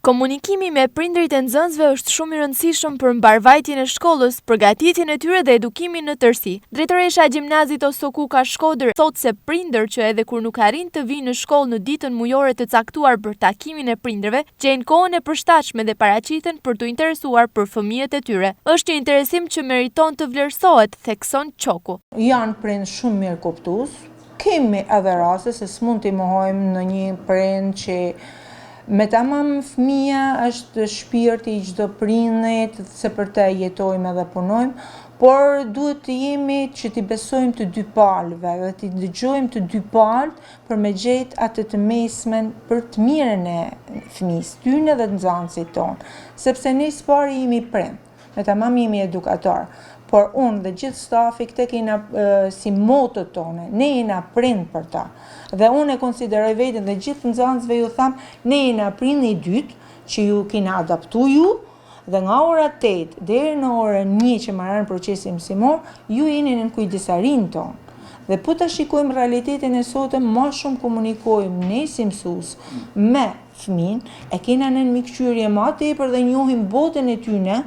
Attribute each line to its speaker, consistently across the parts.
Speaker 1: Komunikimi me prindërit e nxënësve është shumë i rëndësishëm për mbarvajtjen e shkollës, përgatitjen e tyre dhe edukimin në tërësi. Drejtoresha e Gjimnazit Osokuka Shkodër thotë se prindër që edhe kur nuk arrin të vinë në shkollë në ditën mujore të caktuar për takimin e prindërve, gjejnë kohën e përshtatshme dhe paraqiten për të interesuar për fëmijët e tyre. Është një interesim që meriton të vlerësohet, thekson Çoku.
Speaker 2: Janë prind shumë mirë kuptues. Kemi edhe raste se s'mund t'i mohojmë në një prind që me tamam fëmia është shpirti i çdo prindit, se për të jetojmë edhe punojmë, por duhet të jemi që t'i besojmë të dy palëve dhe t'i dëgjojmë të dy palët për me gjetë atë të mesmen për të mirën e fëmisë, tyne dhe të nxënësit tonë, sepse ne s'pari jemi prind, me tamam jemi edukator. Por unë dhe gjithë stafi këtë kena si motët tone, ne jena prind për ta. Dhe unë e konsideroj vetën dhe gjithë nxënësve ju tham, ne jena prind i dytë që ju kena adaptu ju, dhe nga ora 8 deri në orën 1 që marrën procesi mësimor, ju jeni në kujdesarin tonë. Dhe po ta shikojmë realitetin e sotëm, ma shumë komunikojmë ne si mësues me fëmin, e kena në mikqyrje ma tepër dhe njohim botën e tyne,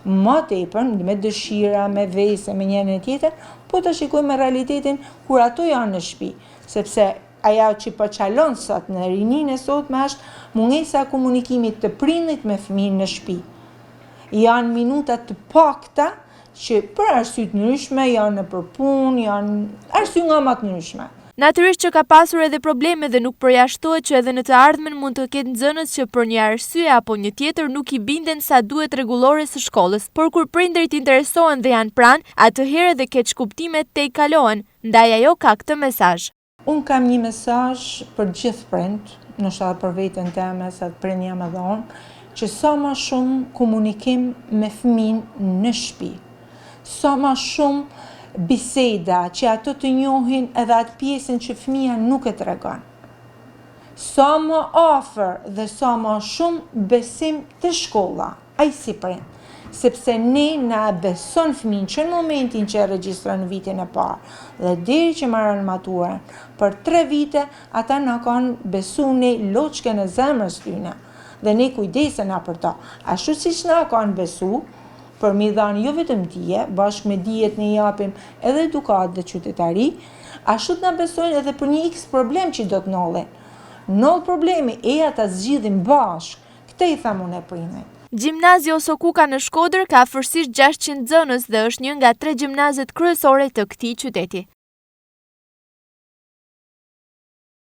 Speaker 2: ma tepër, me dëshira, me vese, me njërin e tjetër, po të shikojmë me realitetin kur ato janë në shtëpi, sepse ajo që po çalon sot në rinin e sotme është mungesa e komunikimit të prindit me fëmin në shtëpi. Janë minuta të pakta që për arsye të ndryshme janë nëpër punë, janë arsye nga më të ndryshme.
Speaker 1: Natyrisht që ka pasur edhe probleme dhe nuk përjashtohet që edhe në të ardhmen mund të ketë nxënës që për një arsye apo një tjetër nuk i binden sa duhet rregullores së shkollës, por kur prindërit interesohen dhe janë pranë, atëherë edhe keqkuptimet te i kalohen, ndaj ajo ka këtë mesazh.
Speaker 2: Unë kam një mesazh për gjithë prind, ndoshta për veten time, sa prind jam edhe unë, që sa më shumë komunikim me fëmin në shtëpi, sa më shumë biseda që ato të njohin edhe atë pjesën që fëmia nuk e tregon. Sa më afër dhe sa më shumë besim të shkolla, ai si prind, sepse ne na beson fëmin që në momentin që e regjistron në vitin e parë dhe deri që marrën maturën, për 3 vite ata na kanë besu ne loçken e zemrës tyne dhe ne kujdesena për ta. Ashtu siç na kanë besu, për mi dhanë jo vetëm dije, bashkë me dijet ne japim edhe edukat dhe qytetari, ashtu të na besojnë edhe për një x problem që do të nollen. Noll problemi, ata zgjidhin bashkë, këtë i tham unë e prindit.
Speaker 1: Gjimnazi Osokuka në Shkodër ka afërsisht 600 nxënës dhe është një nga 3 gjimnazet kryesore të këtij qyteti.